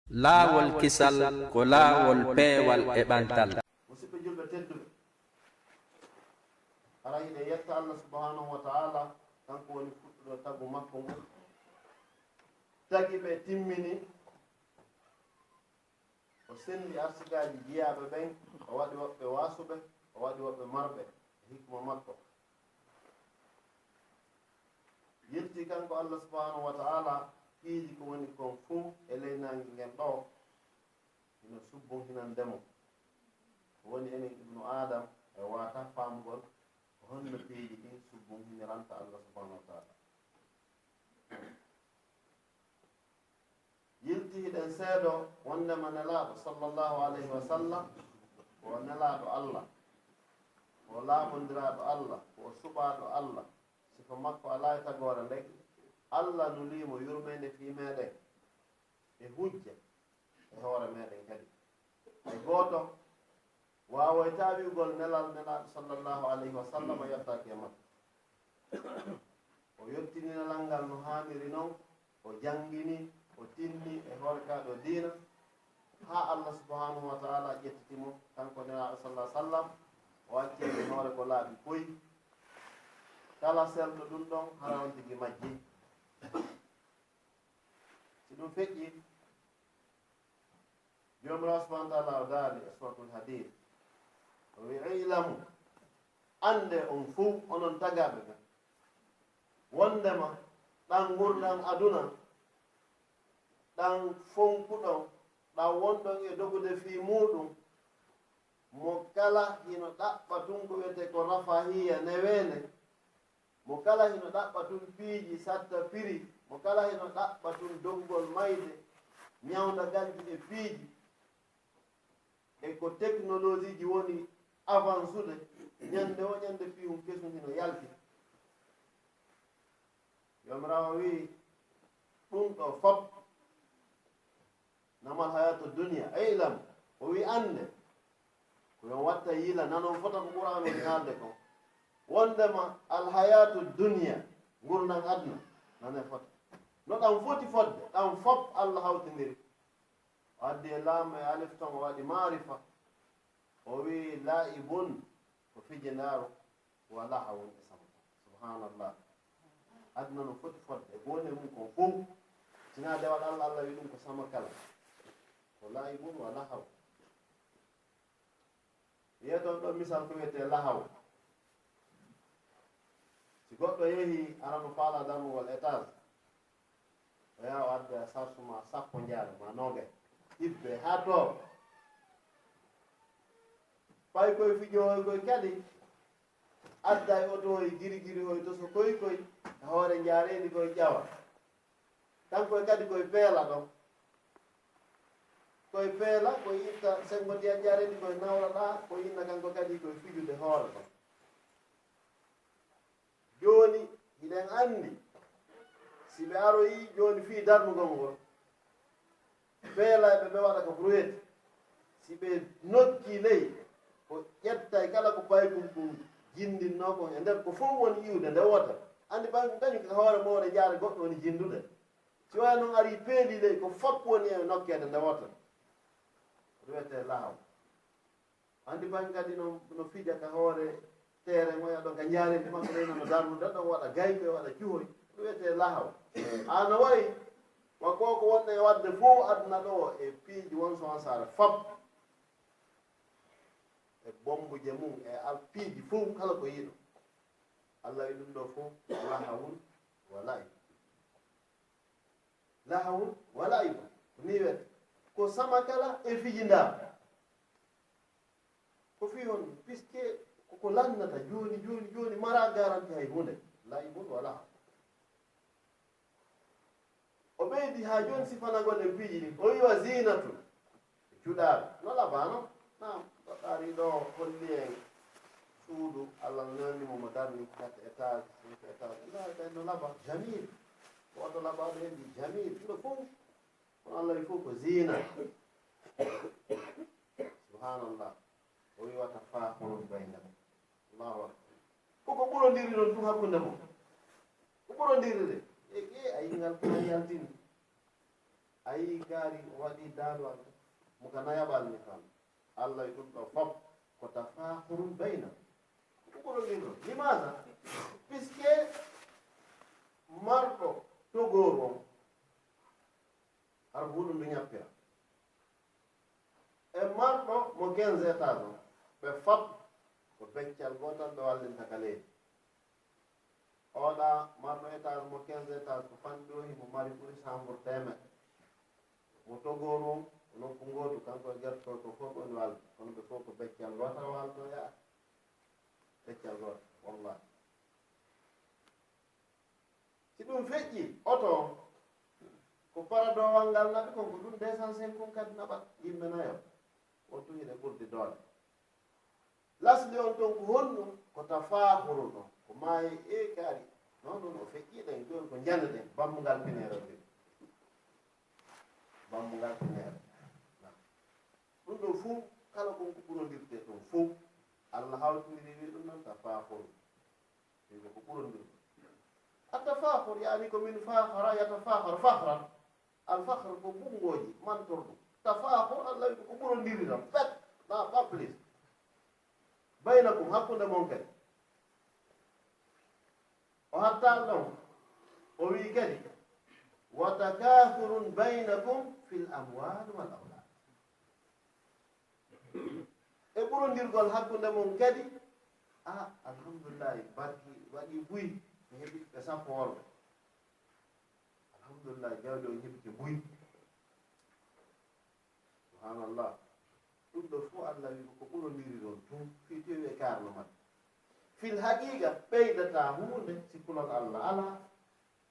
laawol kisal ko laawol peewal e ɓantal. musidɓe julɓe tedduɓe, ara yiɗe yetta Allah subhanahu wa ta'ala, kanko woni fuɗɗuɗo tagu makko ngu tagi ɓe timmini o sendi arsigaji jiyaɓe ɓen, o waɗi woɓɓe wasuɓe, o waɗi woɓɓe marɓe hikma makko. yetti kanko Allah subhanahu wa ta'ala piiji ko woni kon fuu e leynangi ngen ɗo hino subbum hinan ndemo ko woni enen ibnu adam e wata famgol ko honno piiji ɗin subbum hiniranta Allah subhanahu wa ta'ala. yilti hiɗen seeɗo wondema nelaɗo sallllahu alayhi wa sallam ko nelaɗo Allah, ko laaɓodiraɗo Allah, ko suɓaɗo Allah, siko makko ala e tagore ndek Allah nulimo yurmede fi meɗen e hujja e hoore meɗen kadi. hay goto wawoyta wi'ugol nelaɗo sallllahu alayhi wa sallam yettaki e makko. o yettini nelal ngal no haniri noon, o jangini, o tinni e hoore kaɗo diina ha Allah subhanahu wa ta'ala ƴettitimo kanko nelaɗo sallah sallam o waccede hoore ko laaɓi koy kala selɗo ɗum ɗon hara on tigi majji. si ɗum feƴƴi jomirawo subhanahu wa ta'ala o daali e suratul hadid o wi ilamu ande on fuu onon tagaɓe ɓe wondema ɗan gurɗan aduna ɗan fonkuɗon ɗan wonɗon e dogude fi muɗum mo kala hino ɗaɓɓa tun ko wiyete ko rafahiya newene, mo kala hino ɗaɓɓa tun piiji satta piri, mo kala hino ɗaɓɓa tun doggol mayde ñawda galdi e piiji e ko technologie ji woni avancude ñande o ñande piyum kesum hino yalti. yomirawo wi ɗum ɗo fop namal hayatu dunia ilam, o wi ande ko yon watta yiila nanon fota ko ɓurano ni haalde ko wondema alhayatu dunia gurnan adna nane fota no ɗan foti fodde ɗan fop Allah hawtidiri. o addi e laama e alif ton o waɗi marifa, o wi laibun ko fijinaaru wa lahawun e samata. subhanallah, adna no foti fodde e gone mum kon fof sina dewal Allah, Allah wi ɗum ko sama kala ko laibun wa lahaw. yeton ɗo misal ko wiyete lahaw. si goɗɗo yehi arano faala darnugol étage o yaha o adda sarsuma sappo jaare ma noge ibbe ha to pay koye fijo hoy koye kadi adda e oto hoy giri giri hoy to so koy koy e hoore jaaredi koye ƴawa kankoye kadi koye peela ɗon koye peela koye itta sengo ndiya jaaredi koye nawraɗa ko inna kanko kadi koye fijude hoore ɗon. joni hiɗen andi si ɓe aroyi joni fi darnugol ngol peela ɓe waɗa ko brouette, si ɓe nokki ley ko ƴettay kala ko baykum ɗum jindinno kon e nder ko fof woni iwde nde wota andi baykum kañum ko hoore mawɗe jaare goɗɗo woni jindude. si wawi noon ari peeli ley ko fop woni e nokkede nde wota wiyete lahaw. andi bañ kadi no fija ka hoore terrain o yaɗo ka jaarede makko reyna no darnude ɗon waɗa gaykoye waɗa cuhoy wiyete lahaw. no wayi makko ko wonɗe e wadde fof aduna ɗo e piiji won so sare fop e bombuje mum e al piiji fof kala ko yiɗo Allah wi ɗum ɗo fof lahawun wa laib. lahawun wa laib ni wiyete ko sama kala e fijinda ko fi hon puisque koko lannata joni joni joni mara garanti hay hunde laibun wala. o ɓeydi ha joni sifanagol e piiji ɗi o wiwa zinatu juɗaɓe no labano nam ɗoɗɗari ɗo holli en suudu Allah nanimo mo darni 4 étage 5 étage ɓe no laba jamil ko oto labaɗo hendi jamil ɗo fof kono Allah wi fof ko zina. subhanallah, o wiwata faakonon baynako. allahu akbar, koko ɓurodiri ɗon ɗum hakkunde mo ko ɓurodiri de e ayi ngal ko yaltini ayi gaari waɗi daanwal mo kana yaɓalni tan allah e ɗum ɗo fof ko tafahurum bayna ko ɓurondirɗo limaga puisque marɗo togor on ara huɗum ndu ñappira e marɗo mo 15 étage o ɓe fab ko beccal gotal ɓe wallinta ka leydi oɗa marɗo étage mo 15 étage ko fanɗi o himo mari ɓuri chambre temet mo togor on nokku ngotu kanko e guerto ko fof oni walde kono ɓe fof ko beccal gotal waldo yaa beccal gotal wallahi si ɗum feƴƴi oto ko paradowal ngal naɓi konko ɗum 250 kadi naɓat yimɓe nayo on tuhiɗe ɓurdi doole lasli on ɗon ko honɗum ko tafahuru ɗon ko maayi e kaari non ɗum o feƴƴiɗen joni ko jandeɗen bammugal pinere ɗi bammugal pinere ɗum ɗo fuu kala kon ko ɓurodirte ɗum fuu allah hawtindiri wi ɗum noon tafahuru wiɓe ko ɓurodirɗo التفاخر يعني من فاخر يتفاخر فخرا الفخر ko bungoji mantorɗo tafahur allah ko ɓurodiridam fet na pas plus baynakum hakkude mon kadi o hattal ɗon o wi kadi wa takathurun baynakum fil amwal wal awlad e ɓurodirgol hakkude mon kadi alhamdulillahi barki waɗi buy heɓi ɓe sappo worɓe alhamdulillah jawdi o heɓike buy subhanallah ɗum ɗo fuu allah wi ko ɓurodiri ɗon tum fi tewi e karno maɓɓe fil haqiqa ɓeydata hunde si kulol allah ala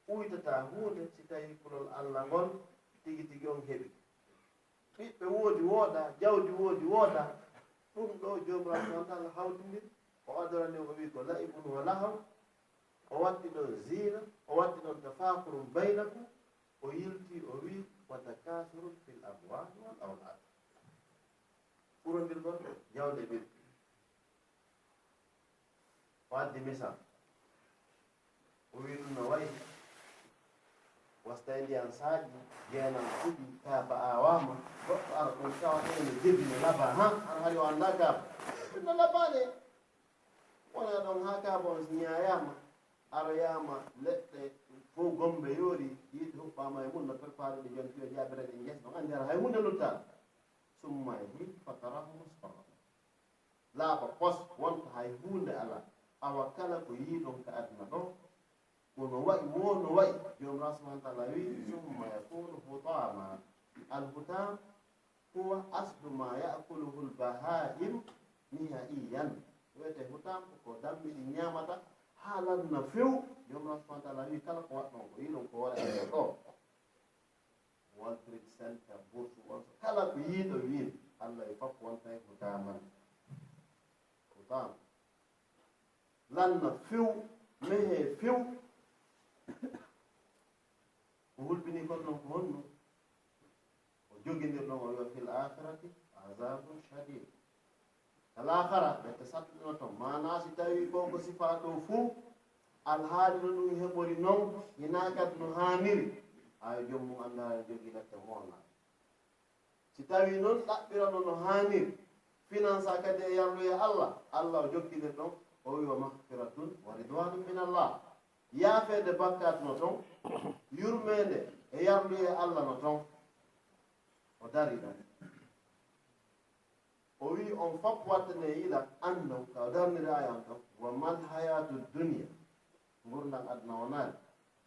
ɓuytata hunde si tawi kulol allah ngol tigi tigi on heɓi ɓiɓɓe woodi wooɗa jawdi woodi wooda ɗum ɗo jomiraɗo subhanahu wa taala hawtindiri o adorani o wi ko laibun wa lahaw o watti ɗon zina o watti ɗon tafakurum baynakum o yilti o wi wa takasurun fil amwal wal awlad ɓurodirgol jawde ɓiɓɓe o addi misal o wi ɗum no wayi wasta ndiyan saaƴi jeenan fuɗi kaaba awama goɗɗo ara ɗum tawaɗene jebi no laba ha ara hari o anda kaaba ɗum no labane wona ɗon ha kaaba on ñayama ara yama leɗɗe fof gombe yoori yiide huɓɓama e mum no préparé ɗe jon fiyo jaabire ɗe jes ɗon andi ara hay hunde luttala summa e hi fatarahu musfarra laaɓa pos wonta hay hunde ala awa kala ko yiiɗon ka aduna ɗo kono wayi wono wayi jomiraɗo subhanahu wa taala wi summa yakunu hutama alhutam huwa aslu ma yakuluhu lbahaim nihaiyan wiyete hutam ko dammi ɗi ñamata haalanna few jomiraɗo subhanahu wa taala wi kala ko waɗɗon ko yiɗon ko waɗa e ɗo World Trade Center bourse wonso kala ko yiiɗo wiin allah e fof wonta e hutaman hutam lanna few mehe few ko hulɓini kon noon ko honno o jogindirɗon o wiya fil akhirati azabun shadid alahara ɓe te sattuɗino ton mana si tawi ko ko sifa ɗo fuu alhaali no ɗum heɓori noon hinakat no haniri hay jommum anda jogi lette monna si tawi noon ɗaɓɓirano no haniri finance a kadi e yarluye allah allah o jokkidir ɗon o wi wa mahfiratun wa ridwanum min allah yaafede bakkat no ton yurmede e yarluye allah no ton o dari ɗon o wi on fof wattane yiɗa anndon ka o darniri ayan ton wa mal hayatu dunia gurdam aduna wonani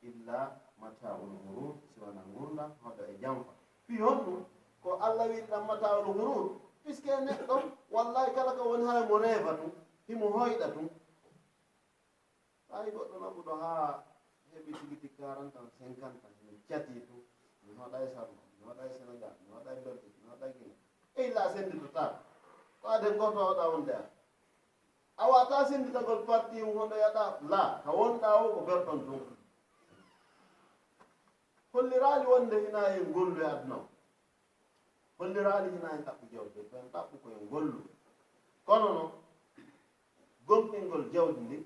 illa mataul hurur siwana gurdam hoɗo e jamfa fi honɗum ko allah wiɗi ɗam mataul hurur puisque neɗɗo wallahi kala ko woni hay mo reeva tum himo hoyɗa tum ay goɗɗo naɓuɗo ha heɓi tigiti 40 ans 50 ans mi cati tum mi hoɗa e sarno mi hoɗa e sénégal mi hoɗa e belgique mi hoɗa e guine e illa senditotako ko ade goto waɗa wonde a wata senditagol parti hono yaɗa la ka wonɗa o ko berɗon tum hollirali wonde hina e gollu e aduna o hollirali hina e ɗaɓɓu jawdi ɓen ɗaɓɓu koye gollu kono noon gomɗingol jawdi ndi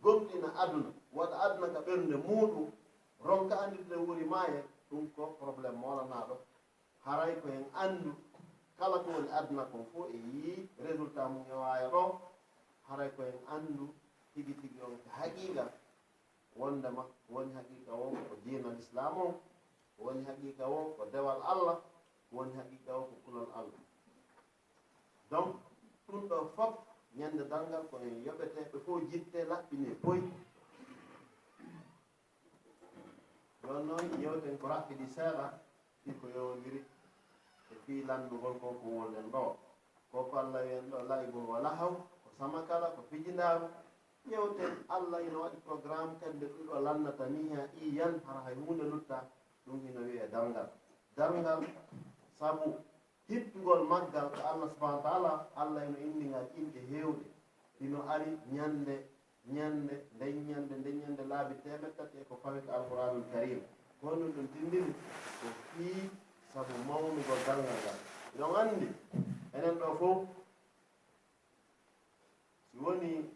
gomɗina aduna waɗa aduna ka ɓernde muɗum ronka andirde wuri maaye ɗum ko probléme molanaɗo haray ko en andu kala ko woni aduna kon fof e yii résultat mum e waya ɗo haray ko en andu tigi tigi on ko haqiqa wondema woni haqiqa o ko diinal islam o woni haqiqa o ko dewal allah woni haqiqa o ko kulol allah donc ɗum ɗo fof ñande dangal ko en yoɓeteɓe fof jitte laɓɓine boy ɗon noon yewten ko raɓɓiɗi seeɗa fi ko yowodiri e fi landugol ko ko wolɗen ɗo koko allah wiyen ɗo laygol wala haw ko samakala ko fijindaru yewten allah ina waɗi programme kande ɗuɗo lannata ni ha iyan hara hay hunde lutta ɗum hino wiye dargal dargal sabu hittugol maggal ko allah subahana wa taala allah ino indingal inde hewɗe hino ari ñande ñande laabi temettati e ko fawi ko alqouranul karim honɗum ɗum tindini ko fii sabu mawnugol dargal ngal iɗon anndi enen ɗo fof si woni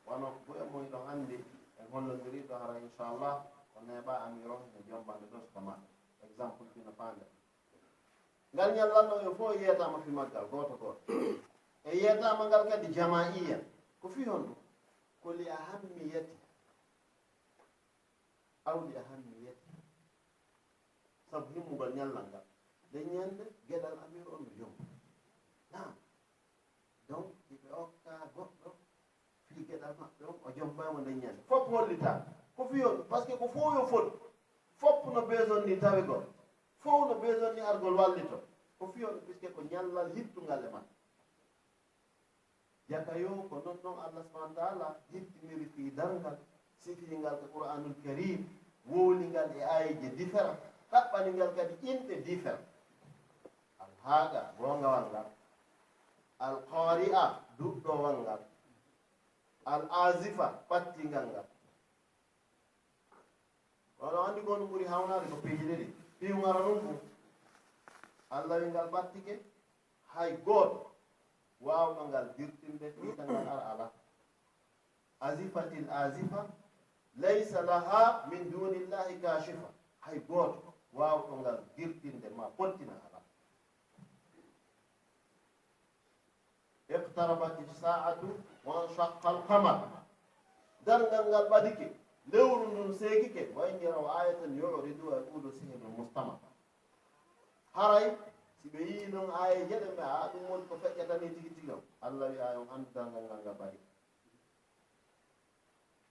wono boye mo iɗon anndi en hollodiri ɗo hara inchallah ko neeɓa amiron e jombande ɗo suka maɓɓe exemple fino faande ngal ñallanɗo e fof yiyatama fi maggal goto goto e yiyatama ngal kadi jamaiya ko fi hon ɗum ko li ahammiyati aw li ahammiyati sabu himmugol ñallal ngal nde ñande gueɗal amir on no jom nam donc iɓe okka goɗɗo fi gueɗal maɓɓe on o jombama nde ñande fof hollita ko fi on par ce que ko fof yo foti fopp no besoin ni tawi gol fof no besoin ni argol wallito ko fi on puisque ko ñallal hittungal e man jaka yo ko non ɗon allah subahana taala hittiniri fi dargal sifiringal ko qouranul karim wowlingal e ayije différent ɗaɓɓaningal kadi inɗe différent al haaqa gongawal ngal al qari'a duɗɗowal ngal al azifa ɓattingal ngal oɗo andi gon ɓuuri hawnade ko piiji ɗiɗi piwngara ɗum ɗum allah wi ngal ɓattike hay gooto wawɗo ngal dirtinde ɗiɗa ngal ara ala azifatil azifa laysa laha min dunillahi kashifa hay gooto wawɗo ngal dirtinde ma pottina ala iqtarabati saatu wa shaqqa alqamar darngal ngal ɓadike lewru ndun seekike wayni raw ayatan yuridu wa yaqulu sihrun mustama haray si ɓe yii noon aya jeɗe ɓe a ɗum woni ko feƴƴatani tigi tigi o allah wi ayon andu darngal ngal nga ɓari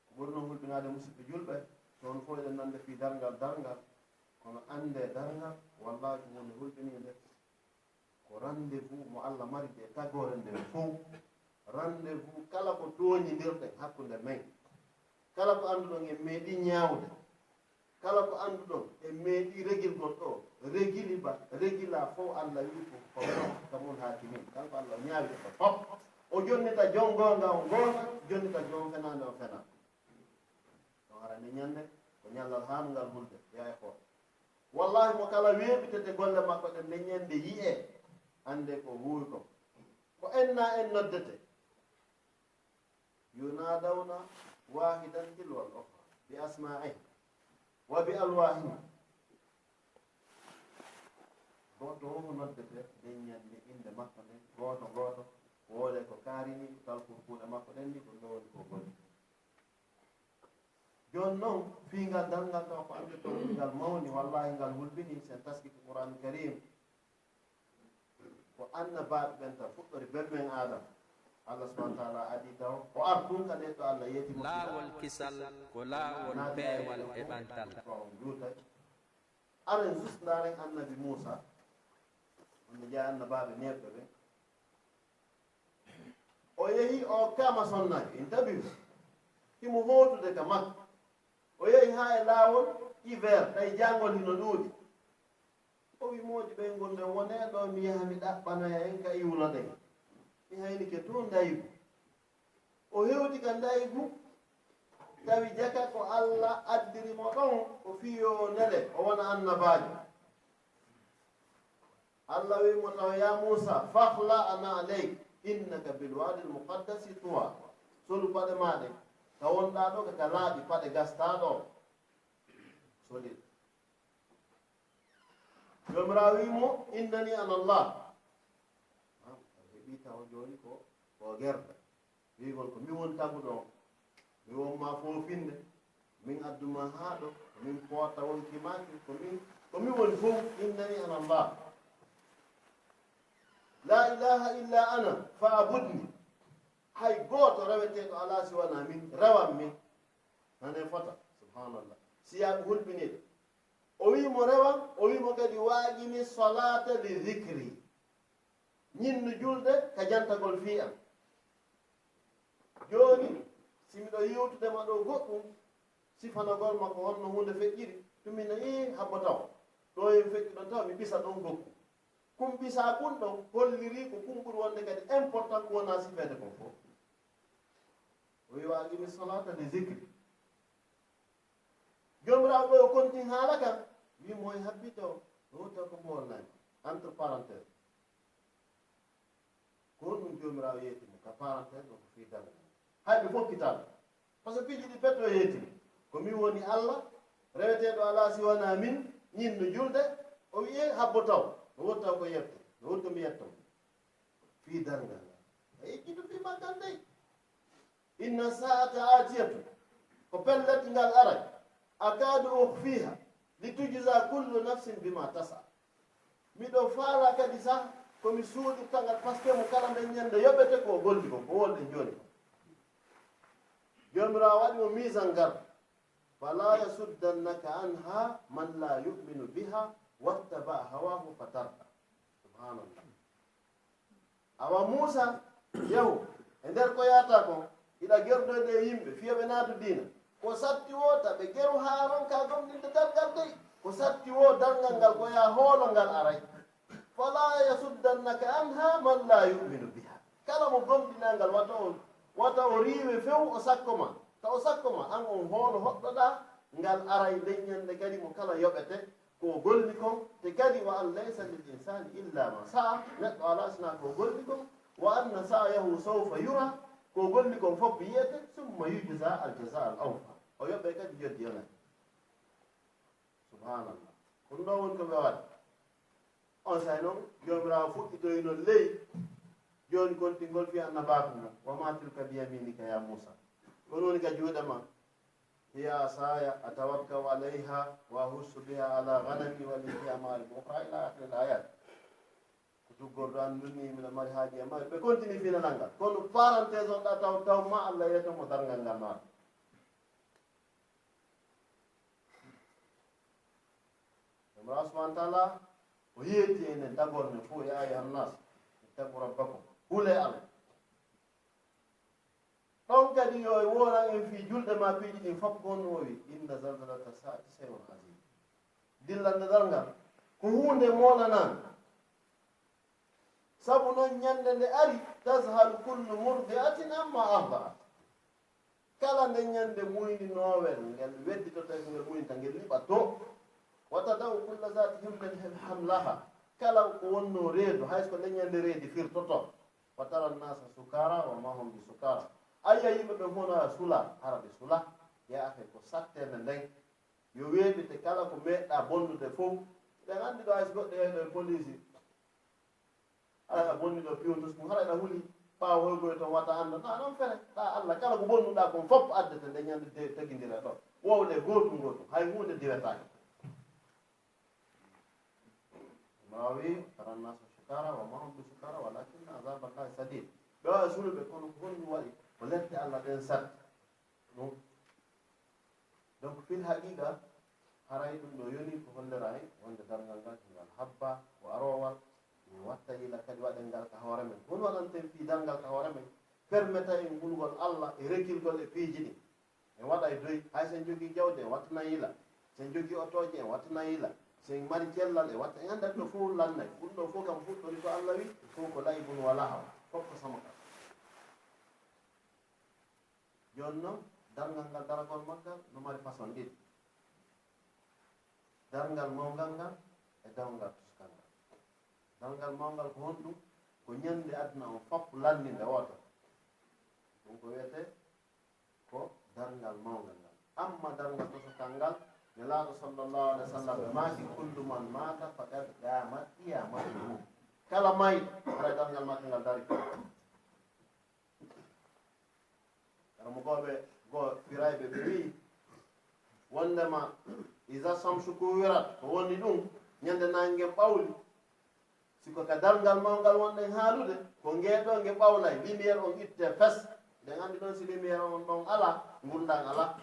ko ɓuri noon hulɓinade musidɓe julɓe toon fof eɗen nande fi darngal kono ande darngal wallahi ko woni hulɓinide ko rendez-vous mo allah mari de taggore nden fof rendez-vous kala ko tooñidirɗe hakkude men kala ko annduɗon e meeɗi ñaawde kala ko annduɗon e meeɗi regilgol ɗo regila fof allah wi ko kamum hakimin kala ko allah ñaawi ko fof o jonnita jon gonga o gonga jonnita jon fenande o fena ɗon arande ñande ko ñallal hanugal hulde yaye ko wallahi mo kala weeɓitete golle makko ɗe nde ñande yi'e ande ko huwi ko enna en noddete yunadawna wahidan tilwal okhra bi asma'ih wa bi alwahim goto homo noddete nde ñande inde makko nden goto woode ko kaarini talkurkuuɗe makko ɗen ni ko ndowoni ko goni joni noon fiingal dalngal taw ko ande to ngal mawni wallahi ngal hulɓini sen taski ko qouran karim ko annabaɓe ɓen tan fuɗɗori bemmen adama allah subahana taala adi taw o artunka ɗe to allah yeeti laawol kisal ko laawol peewal e ɓantal juutay aren juste ndaren annabi moussa onne jeeya annabaɓe neɓɓe ɓe o yehi o kama sonnaki in tabi himo hootude ka makko o yehi ha e laawol hiver tawi jangol hino ɗuuɗi o wi moƴi ɓe gonde wone ɗo mi yaha mi ɗaɓɓanoya en ka iwlo ɗen mi hayni ke to ndaygu o hewti ka ndaygu tawi jaka ko allah addirimo ɗon o fiyo nele o wona annabajo allah wimo taw ya moussa fahla ana aleyk innaka bilwadi lmuqaddasi tuwa solu paɗe maɗe ka wonɗa ɗo kaka laaɓi paɗe gastaɗo solid jomirawo wimo innani ana Allah heɓi taw joni ko gerda wigol ko mi won taguɗo mi wonma fofinde min adduma haɗo min poota wonkimaki komi woni fof innani ana Allah la ilaha illa ana fa abudni hay gooto reweteɗo ala siwana min rewan min nane fota subhanallah siyaɓe hulɓiniɗo o wimo rewan o wimo kadi waajimi salata li dhicri ñinno julde ka jantagol fi am joni simiɗo yewtudema ɗo goɗɗum sifanagol makko honno hunde feƴƴiri tumina habbo taw ɗo en feƴƴi ɗon taw mi ɓisa ɗon gokku kum ɓisa kun ɗon holliri ko kum ɓuri wonde kadi important ko wona sifede kon fof o wi waajimi salata li dhicri jomirawo ɗo o kontin haala kam wimo e habbito o wota ko mbolnani entre parenthèse ko ɗum jomirawo yeetimo ka parenthèse o ko fi danga hayɓe fof kitaba par ce que piiji ɗi petto yeetimo komi woni Allah reweteɗo ala siwana min ñinno julde o wiye habbo taw o wotta ko yetto o wottomi yettomo fi dargal a yejjiɗo fi maggal dey inna saata atiyatu ko pellet ngal aray akadu ukhfiha litujza kullu nafsin bima tasa miɗo faala kadi sah komi suuɗirtangal par ce que mo kala nde ñande yoɓete ko golli ko wolɗe joni ko jomirawo waɗi mo misan ngar fala yasuddannaka anha man la yuminu biha wattaba hawahu fatarda subhanallah awa Musa yahu e nder ko yata ko iɗa gerdoyde e yimɓe fiyoɓe naatu diina ko satti wo taɓe geru haaron ka gomɗinde dargal dey ko satti wo dargal ngal ko ya hoolo ngal aray fala yasuddannaka anha man la yuminu biha kala mo gomɗinal ngal wata o riiwe few o sakko ma taw o sakko ma an on hoolo hoɗɗoɗa ngal aray leññande kadi mo kala yoɓete ko golli kon te kadi wa an laysa lil insani illa ma sa'a neɗɗo ala sina ko golli kon wa anna sa'yahu sawfa yura ko golli kon fof yiyete summa yujza al jaza al awfa o yoɓɓe kadi joddi yona subhanallah ɗum ɗo woni ko ɓe waɗi on say noon jomirawo fuɗɗitoyno ley joni kontingol fi annabako mum wa ma tilka biyaminika ya Musa ɗon woni ka juuɗe ma hiya asaya atawakkau alayha wa ahussu biha ala ganami wa li fiha ma'arib ukhra ila akhir al ayat ko tuggorɗo an nunni miɗa mari haaji e maɓɓe ɓe continue finanal ngal kono parenthèse on ɗa taw ma Allah yiyatomo dargal ngal maɗa Allah subhanahu wa ta'ala o yeeti enen dagorne fof ya ayuha nnas ittaqu rabbakum hule Allah ɗon kadi yo wona en fi julɗe ma piiji ɗin fof gonno o wi inna zalzalata saati shay'un azim dillande dal ngal ko hunde monanan sabu noon ñande nde ari tashal kullu murdiatin amma arda'at kala nde ñande muyninowel ngel wedditoto ngel muynta ngel liɓa to wata daw kulla zati himlen hamlaha kala ko wonno reedu hayso nde ñande reedi firtoto wa tara nnasa sukara wa ma hum bi sukara ayya yimɓe ɓe fona sula hara ɓe sula yaafe ko sattende nden yo weeɓite kala ko meɗɗa bonnude fof ɓen anndi ɗo hayso goɗɗo heɗo e police aɗa bonni ɗo piwtus mum hara ɗa huuli ɓaawa hoygoye toon wata annda ta noon fere ɗa Allah kala ko bonnuɗa kon fof addete nde ñande tagidira ɗo wowle gootum gootum hay hunde diwetake mawi tarannasa sukara wa mahum bi sukara walakinna azaballahi sadid ɓe wawi suluɓe kono ko honɗum waɗi ko lette Allah ɗen sat ɗum donc fil haqiqa haray ɗum ɗo yoni ko hollera hen wonde dargal ngal ngal habba ko arowal min watta ila kadi waɗen ngal ka hoore men won waɗanten fi dalngal ka hoore men permetta en ngulgol Allah e rekkilgol e piiji ɗi en waɗa e doyi hay sen jogii jawde en wattana yila sen jogii otoje en wattana yila sen mari cellal e watta en andat ɗo fof lannay ɗum ɗo fof kam fuɗɗori ko Allah wi fof ko laybun wala hawa fof ko sama kam joni noon darngal ngal daragol maggal no mari façon ɗiɗi darngal mawgal ngal e dawngal tuskal ngal darngal mawgal ko honɗum ko ñande aduna o fof landinde woto ɗum ko wiyete ko darngal mawgal ngal amma darngal tosokal ngal nelaɗo sallllahu alih wa sallam ɓe maaki kullu man mata faqad qamat qiyamatuhu kala mayɗo haray ɗalngal makko ngal dari karamo goɓe goo firayɓe ɓe wi wondema isa samsu kuwirat ko woni ɗum ñande nangen ɓawli siko ka dalngal mawgal wonɗen haalude ko ngeeɗo nge ɓawlay lumiére on itte fes nden anndi ɗon si lumiére on ɗon ala gurdan ala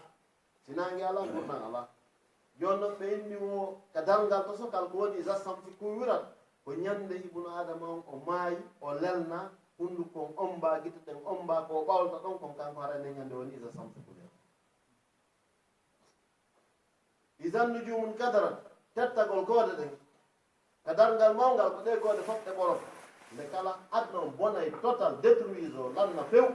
sinange ala gurdan ala joni noon ɓe inni o ka dalngal to sokal ko woni isa samsi kuwirat ko ñande ibnu adama on o maayi o lelna hunnduko on omba gite ɗen omba ko ɓawlta ɗon kon kanko harande ñande woni isa samsi kuwirat isan nujumum kadarat tettagol goode ɗen ka darngal mawngal ko ɗe goode fof ɗe ɓorot nde kala adna o bonay total détruise o lanna few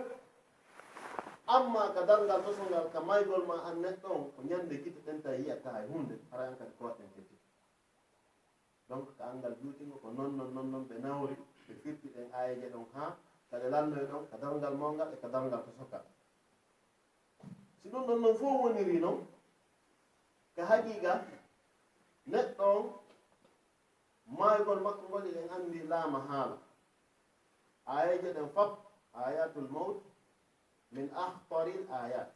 amma ka darngal tosongal ka maygol ma an neɗɗo on ko ñande gite ɗen tawi yiyata hay hunde hara an kadi koɗɗen tetti donc ka angal juutingo ko non ɓe nawri ɓe firti ɗen ayeje ɗon ha kaɗe lannoy ɗon ka darngal mawngal e ka darngal tosokal si ɗum ɗon noon fof woniri noon ka haqiqa neɗɗo on maygol makko ngol en anndi laama haala ayeje ɗen fof ayatul maut min ahtaril ayat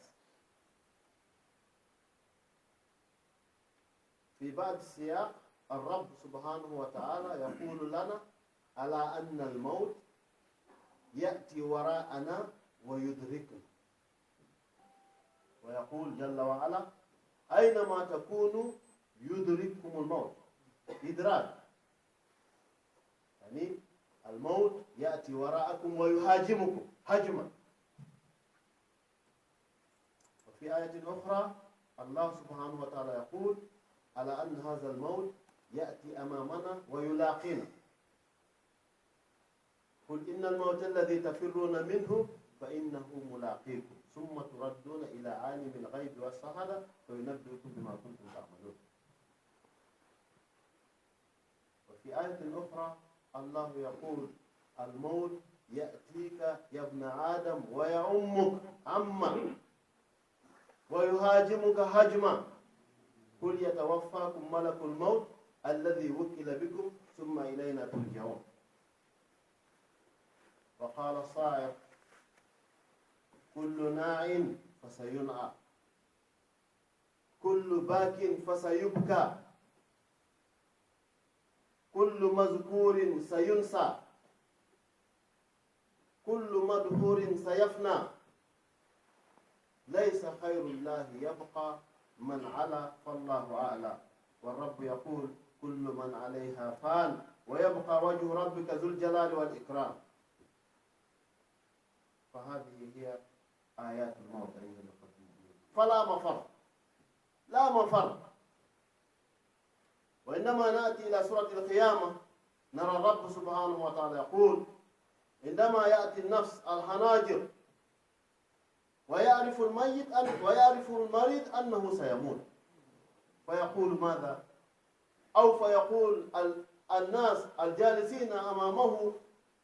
في بعض السياق الرب سبحانه وتعالى يقول لنا على أن الموت يأتي وراءنا ويدركنا ويقول جل وعلا أينما تكونوا يدرككم الموت إدراك يعني الموت يأتي وراءكم ويهاجمكم هجما وفي آية أخرى الله سبحانه وتعالى يقول على أن هذا الموت يأتي أمامنا ويلاقينا قل إن الموت الذي تفرون منه فإنه ملاقيكم ثم تردون إلى عالم الغيب والشهادة فينبئكم بما كنتم تعملون وفي آية أخرى الله يقول الموت يأتيك يا ابن آدم ويعمك عما ويهاجمك هجما قل يتوفاكم ملك الموت الذي وكل بكم ثم إلينا ترجعون وقال الصائر كل ناع فسينعى كل باك فسيبكى كل مذكور سينسى كل مدهور سيفنى ليس خير الله يبقى من علا فالله أعلى والرب يقول كل من عليها فان ويبقى وجه ربك ذو الجلال والإكرام فهذه هي آيات الموت أيها الأخوة فلا مفر لا مفر وإنما نأتي إلى سورة القيامة نرى الرب سبحانه وتعالى يقول عندما يأتي النفس الحناجر ويعرف الميت ويعرف المريض أنه سيموت فيقول ماذا؟ أو فيقول الناس الجالسين أمامه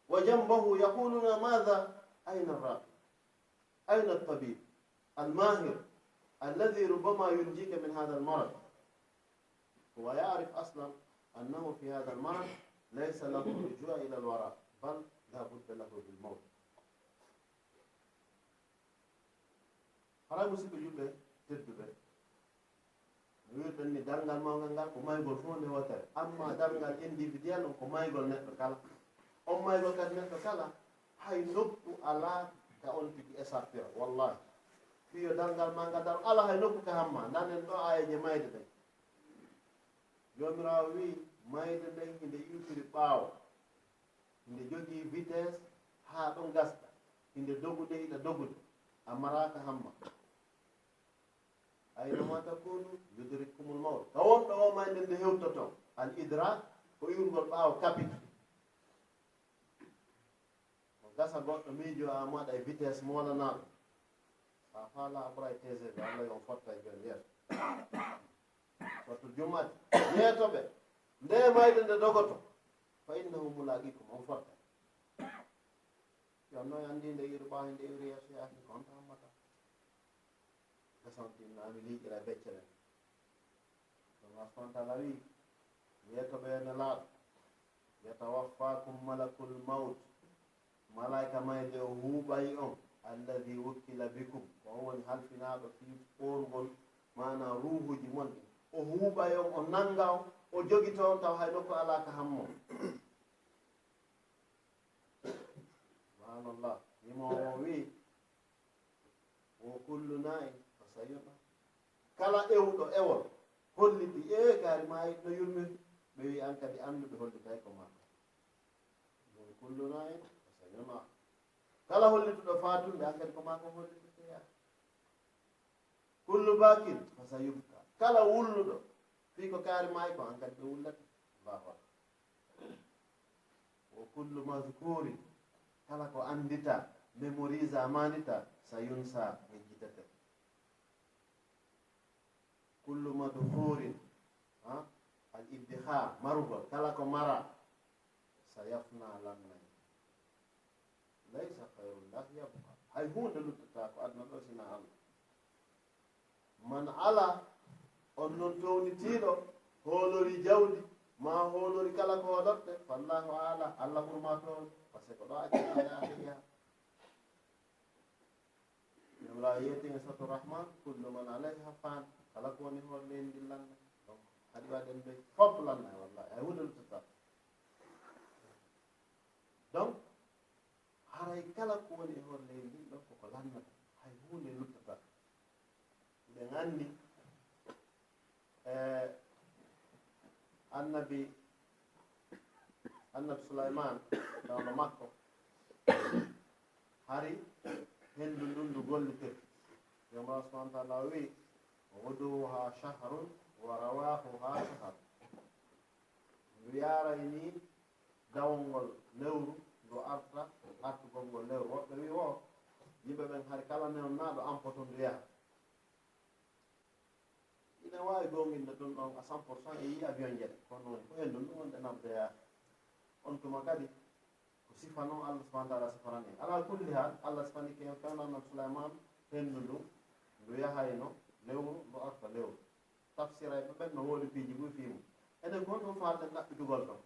وجنبه يقولون ماذا؟ أين الراقي؟ أين الطبيب الماهر الذي ربما ينجيك من هذا المرض؟ هو يعرف أصلا أنه في هذا المرض ليس له رجوع إلى الوراء بل لا بد له بالموت. haray musidɓe julɓe tedduɓe mi wiɗɗon ni darngal mawngal ngal ko maygol fof nde wotere amma darngal individuel on ko maygol neɗɗo kala on maygol kadi neɗɗo kala hay nokku ala ka on tigi échappira wallahi fiyo darngal ma ngal dar ala hay nokku ka hamma nanen ɗo ayeje mayde ɗen jomirawo wi mayde nden hinde iwtiri ɓaawo hinde jogii vitesse haa ɗon gasɗa hinde dogude hiɗa dogude amaraka hamma aynama takunu yudrikkumul mawt ka wonɗo o mayde nde hewtoto al idrak ko iwrgol ɓaawo kapite o gasa goɗɗo miijo a maɗa e vitesse molanaɗo sa faala abra e tgv allah yon fotta e joni yeeso sotto jumati yeetoɓe nde mayde nde dogoto fa innahu mulaqikum on fotta yonno andi nde iru ɓaawi nde iru yeeso yaaki ko on tammata gasantinnaami liiƴira beccere. Ɗum noon ko ɗum woni ko Allah subhanahu wa ta'ala wi'i. Innama ya'ti an-nas al-hanaajir. Wa ya'rifu al-mayyit an wa ya'rifu al-marid annahu sayamut. Fa yaqulu madha? Aw fa yaqul an-nas al-jalisiina amamahu wa janbahu yaquluna madha? Ayna ar-raqib? Ayna at-tabib al-mahir alladhi rubbama yunjika min hadha al-marad? Fa yaqulu ma ya'ti wara'a ana wa yudrikuna. Allah subhanahu wa ta'ala wi wiyeto ɓe nelaaɗo yatawaffakum malakul maut malaika mayde o huuɓay on alladi wukkila bikum ko on woni halfinaaɗo fi ɓorgol mana ruhuji mon ɗi o huuɓay on o nanga on o jogito on taw hay nokko alaka hammo subhanallah yimo o wi wo kullu nayi fa sayuna kala ewɗo ewol holliti e gaari maayi no yurmiri ɓe wi an kadi annduɓe hollitay ko ma wo kullu nayi fa sayuna kala hollituɗo fatunde an kadi ko ma ko hollititeya kullu bakin fa sayubka kala wulluɗo fi ko kaari maayi ko an kadi ɓe wullata allahu akbar wo kullu mazkurin kala ko andita mémorise amanita sayunsa hejjitete kullu madhurin al ibtihar marugol kala ko mara sayafna lannay laysa khayrullah yabqa hay hunde luttata ko adna ɗo sina allah man ala on noon townitiiɗo hoolori jawdi ma hoolori kala ko hoɗotte fallahu ala allah ɓurma toon par ce que ko ɗo accayahiya yamra yeetine satu rahman kullu man alayha fan kala ko woni hoon leydi lanna donc haɗi waɗen ɓe fof lanna wallahi hay hunde luttata donc haray kala ko woni e hoon leydi ɗin ɗon koko lannata hay hunde luttata ɓe nganndi annabi Sulaiman tawno makko hari hendu ndun ndu gollitir yomra subhanahu wa ta'ala wi wuduha shahrun wa rawahuha shahr ndu yaray ni dawngol lewru ndu artugol ngol lewru woɓɓe wi o yimɓe ɓen hari kala neon naɗo ampoto ndu yaha ina wawi gonginde ɗum ɗon à 100% e yi avion jeɗe kono woni ko hendu ɗum wonde nabdoya on tuma kadi ko sifa noon allah subahana taala sifaran en ala kulli hal allah sifani ke fewnanno Souleymane hendu ndu yahayno lewru ndu arta lewru tafsira e ɓeɓen no woodi piiji ɓuy fimu enen gon ɗum faalɗen ɗaɓɓitugol ton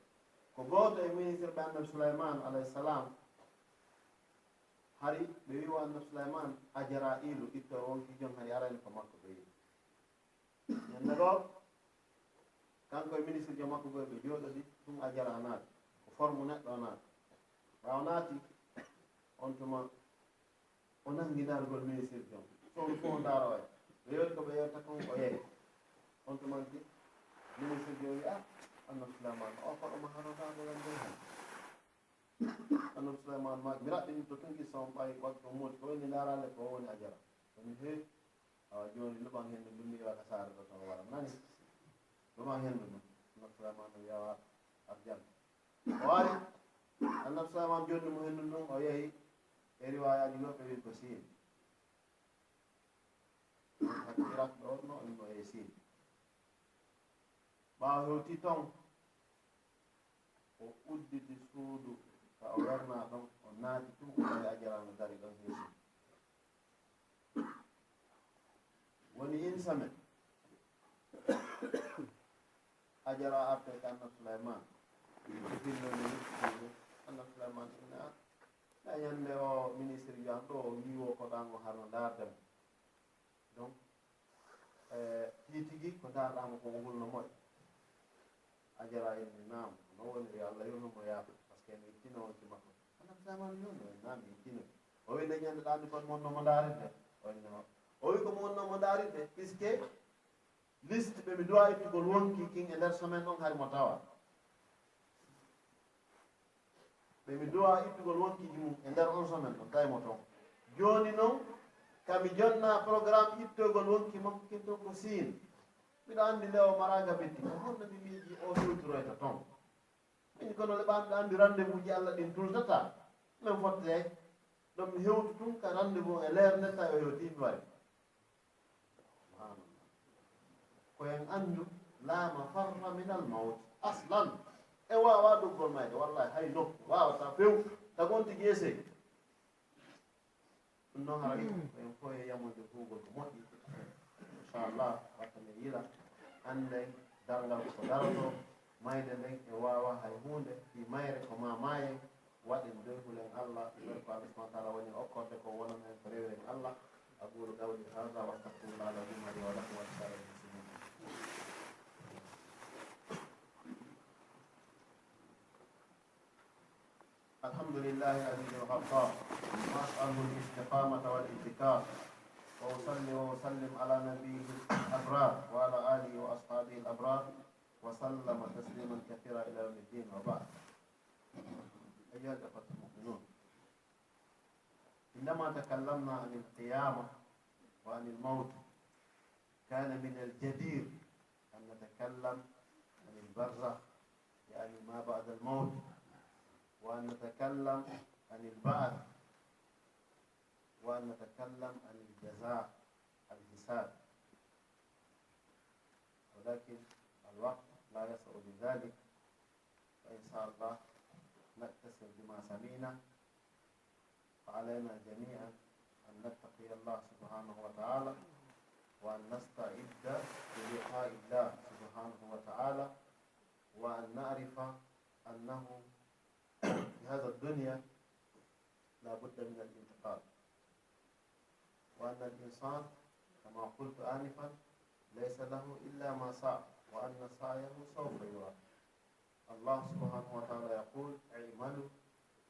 ko gooto e ministre ɓe annabi Souleymane alayhi salam hari ɓe wiwo annabi Souleymane ajara ilu itto wonki jon hay arani ko makko ɓe yi ñande ɗo kanko e ministre jo makko goy ɓe jooɗoɗi ɗum ajara naati ko forme neɗɗo o naati ɓawa naati on tuma o nanguinargol ministre jom sohlu fof o ndaaro e ɓe yewti ko ɓe yewta kon o yeey on tumanti ministre jo wi annabi Souleymane o koɗoma hanotaɗoen nde hen annabi Souleymane ma mi raɓɓini to tunki son ɓawi ɓagto moodi ko woni ndaarale ko woni ajara oni he awa joni luɓan hendu ndum mi waɗa saare ɗo tan wara nani luɓan hendu ɗum annabi Souleymane o wiyawa arjan o wari annabi Souleymane jonni mo hendu ɗum o yeehi e riwayaji ɗo ɓe wi ko siin hakkirat ɗo no ɗum o yehi siin ɓaawa hewti ton o udditi suudu ka o werna ɗon o naati tum o wawi ajarano dari ɗon heesi woni insamen ajara arte ka annabi Souleymane ɗinnoni annabi Souleymane ina ɗa ñande o ministre jan ɗo o yiwo koɗango harno dardemo donc tiitigui ko darɗamo ko ngulno moƴƴo ajara en naam no woniri allah yurnumo yaafa par ce que mi ittino wonti makko annabi Souleymane yurno en naam mi ittino o wi nde ñande ɗa ndi kon monnomo daarinde o wi ko monnomo daarinde puisque liste ɓe mi duwa ittugol wonki kin e nder semaine ɗon hari mo tawa ɓe mi duwa ittugol wonkiji mum e nder on semaine ɗon tawimo toon joni noon kami jonna programme ittogol wonki makko kin ton ko siin mbiɗa anndi nde o maraga beddi ko honno mi miiji o hultoroyta toon min kono leɓanɓe anndi rendez-vous ji allah ɗin tultata min fotte ɗon mi hewtu tun ka rendez-vous e leer netta o hewtimi wari koyen anndu laama farra min al mawt aslan e wawa ɗuggol mayde wallahi hay nokku wawata few tagon tigi ese ɗum noon hara koyen fof e yamude kuugol ko moƴƴi inchallah watta mi yila hande darngal ko daroto mayde nden e wawa hay hunde fi mayre ko ma maaye waɗen doyhulen Allah ɓen ko Allah subhanahu wa ta'ala woni okkorde ko wonan en ko rewren Allah aqulu qawli hadha wa astaghfirullah lakum wa lakum wa lisa'iril muslimin الحمد لله العزيز الغفار واسأله الاستقامة والاتكال وأصلي وأسلم على نبيه الأبرار وعلى آله وأصحابه الأبرار وسلم تسليما كثيرا إلى يوم الدين وبعد. أيها الأخوة المؤمنون، عندما تكلمنا عن القيامة وعن الموت كان من الجدير أن نتكلم عن البرزخ يعني ما بعد الموت، وأن نتكلم عن البعث، وأن نتكلم عن الجزاء الحساب، ولكن الوقت لا يسع لذلك، فإن شاء الله نكتسب بما سمعنا. فعلينا جميعا أن نتقي الله سبحانه وتعالى وأن نستعد للقاء الله سبحانه وتعالى، وأن نعرف أنه في هذا الدنيا لا بد من الانتقال، وأن الإنسان كما قلت آنفا ليس له إلا ما سعى، وأن سعيه سوف يرى. الله سبحانه وتعالى يقول اعملوا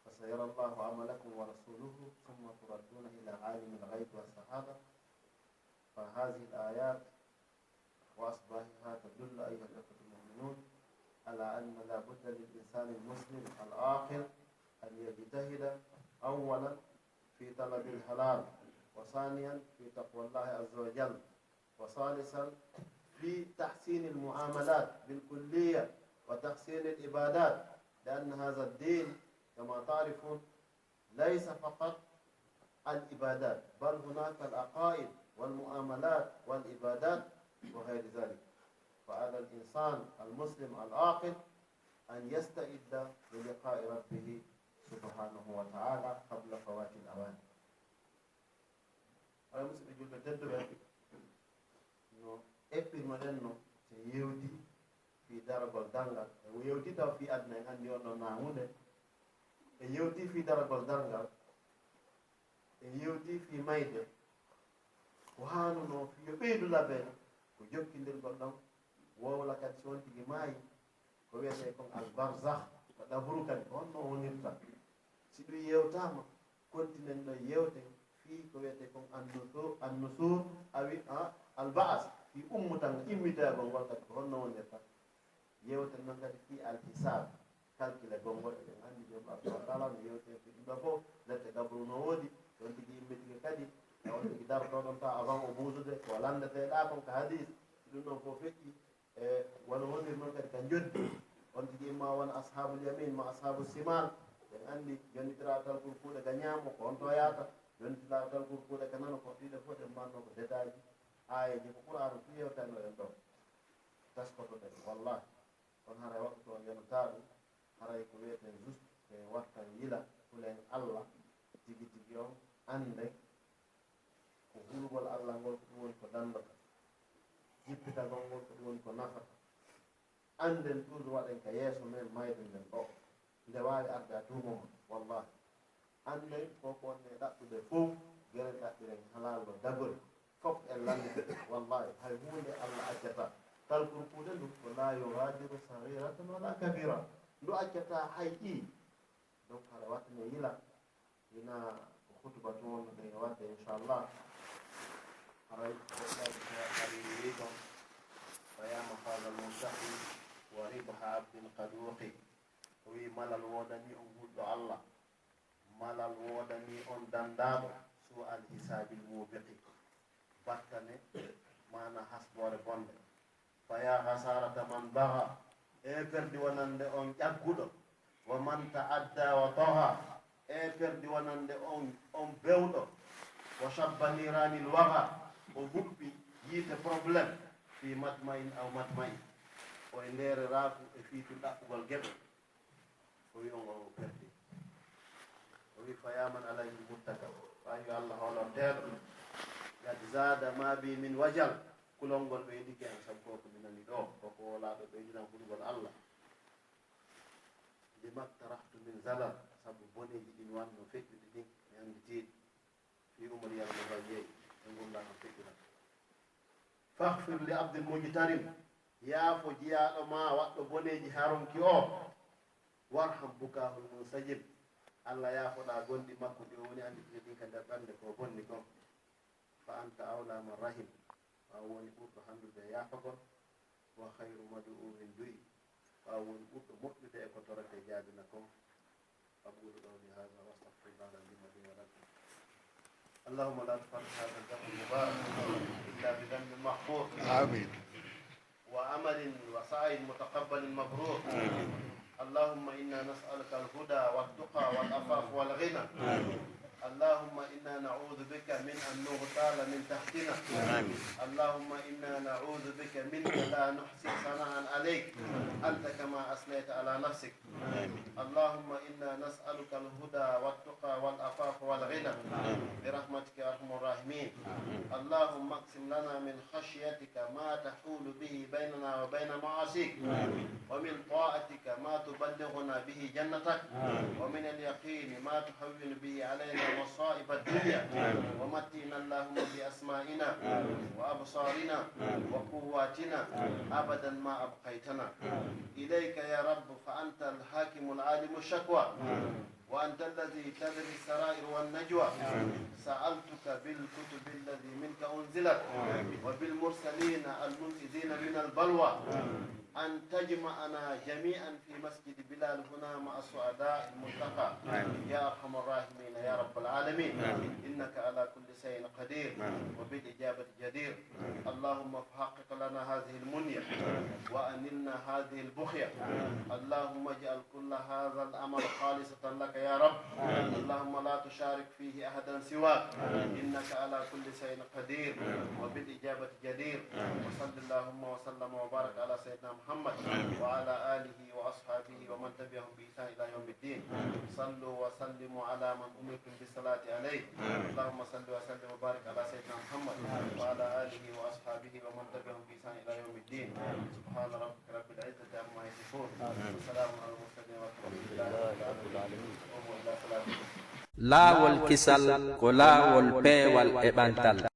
فسيرى الله عملكم ورسوله ثم تردون إلى عالم الغيب والشهادة. فهذه الآيات وأصباحها تدل أيها الأخوة المؤمنون على أن لا بد للإنسان المسلم العاقل أن يجتهد أولا في طلب الحلال، وثانيا في تقوى الله عز وجل، وثالثا في تحسين المعاملات بالكلية وتحسين العبادات، لأن هذا الدين كما تعرفون ليس فقط العبادات، بل هناك العقائد والمعاملات والعبادات وغير ذلك. فعلى الإنسان المسلم العاقل أن يستعد للقاء ربه سبحانه وتعالى قبل فوات الأوان. أنا مسلم يقول تدري إنه إنه يهودي في درجة دانغال ويهودي ده في أدنى أن يوم نعونه يهودي في درجة دانغال يهودي في مايدة وهانو في بيد لبن وجوك كندل قدام وولا كاتشون تيجي ماي كوي سيكون البرزخ بدبرو كان كون ونيرتا سيدو يوتاما كونتينن يوتي في كوي سيكون النسور أوي البعث في أمتنا إمتا بنقول كون ونيرتا يوتي نكاد في الحساب calcule gongo e andi jom Allah taala no yewte fi dum fo lette gabru no wodi don tigi yimbe kadi e on tigi dar don ta avant o buusude ko landete da kon ka hadith dum non fo fekki e wala woni non kadi kan joddi on tigi ma won ashabul yamin ma ashabus simal en andi jonnitira tal pour kuude ga nyaamo ko on to yaata jonnitira tal pour kuude ka nano ko tiide fo de manno ko detaji aayeji ko qur'an fi yewtano en do taskoto de wallahi on hara waktu on yontaadu haray ko wiyeten juste e wattan yila fulen Allah tigi tigi on ande ko hulgol Allah ngol ko ɗum woni ko dandata jippitagol ngol ko ɗum woni ko nafata anden toujours waɗen ka yeeso men mayde nden ɗo nde wawi arde a tuumo wallahi anden koko wonne ɗaɓɓude fof geren ɗaɓɓiren halalgo dagori fof en landete wallahi hay hunde Allah accata tal kurkude ndu ko la yughadiru saghiratan wala kabira ndu accata hayƴi donc haɗa wattane yila ina ko hutuba toon ɗe wadde inchallah haray oɗaɗi wiɗon fayama fala lmustahi wa ribha abdin qad wuqi o wi malal wodani on hulɗo Allah malal wodani on dandaɗo su al hisabil mubiqi battane mana hasbore bonde faya hasarata man baha e perdi wonande on ƴagguɗo wa man ta'adda wa taha e perdi wonande on bewɗo wa shabba niranil waha o hubbi yiite probléme fi matmain aw matmain o e nder raaku e fiitu ɗaɓɓugol geɓe o wi on o perdi o wi fayaman alayhi muttaka fayi Allah holonteɗo gad zada ma bi min wajal kulol ngol ɓe yiɗike en sabu koko minani ɗo koko wala ɗo ɓeydinan ɓurgol Allah limak tarahtu min zalal sabu boneji ɗin wanno feƴƴuɗi ɗin mi annditiɗi fi umar yalmo ba yeeyi e gurdama feƴƴuɗa fahfir li abdil mujtarim yaafo jiyaɗo ma waɗɗo boneji haronki o warham bukahul munsajib Allah yaafoɗa gonɗi makko ɗi o woni annditide ɗin ka nder ɓernde ko bonni kon fa anta awla man rahim ɓaw woni ɓurɗo handude e yaafagol wa hayru madu'umin du'i ɓaw woni ɓurɗo moƴƴude e ko torete jaabina kon aqulu qawli hadha wa astaghfirullah li wa lakum اللهم لا تفرق هذا الدم المبارك الا بذنب محفوظ امين وعمل وسعي متقبل مبرور آمين. اللهم انا نسالك الهدى والتقى والعفاف والغنى آمين. اللهم انا نعوذ بك من ان نغتال من تحتنا آمين. اللهم انا نعوذ بك منك لا نحصي ثناء عليك انت كما اثنيت على نفسك آمين. اللهم انا نسالك الهدى والتقى والعفاف والغنى برحمتك يا ارحم الراحمين. اللهم اقسم لنا من خشيتك ما تحول به بيننا وبين معاصيك ومن طاعتك ما تبلغنا به جنتك ومن اليقين ما تحول به علينا مصائب الدنيا ومتنا اللهم بأسمائنا وأبصارنا وقواتنا أبدا ما أبقيتنا. إليك يا رب فأنت الحاكم العالم الشكوى وأنت الذي تدري السرائر والنجوى. سألتك بالكتب الذي منك أنزلت وبالمرسلين المنقذين من البلوى أن تجمعنا جميعا في مسجد بلال هنا مع السعداء الملتقى يا أرحم الراحمين يا رب العالمين. إنك على كل شيء قدير وبالإجابة جدير. اللهم فحقق لنا هذه المنية وأنلنا هذه البخية. اللهم اجعل كل هذا الأمر خالصة لك يا رب. اللهم لا تشارك فيه أحدا سواك. إنك على كل شيء قدير وبالإجابة جدير. وصل اللهم وسلم وبارك على سيدنا محمد وعلى آله وأصحابه ومن تبعهم بإحسان إلى يوم الدين. صلوا وسلموا على من أمرتم بالصلاة عليه. اللهم صل وسلم وبارك على سيدنا محمد وعلى آله وأصحابه ومن تبعهم بإحسان إلى يوم الدين. سبحان ربك رب العزة عما يصفون وسلام على المرسلين والحمد لله رب العالمين. لا والكسل كلا والبي والإبانتل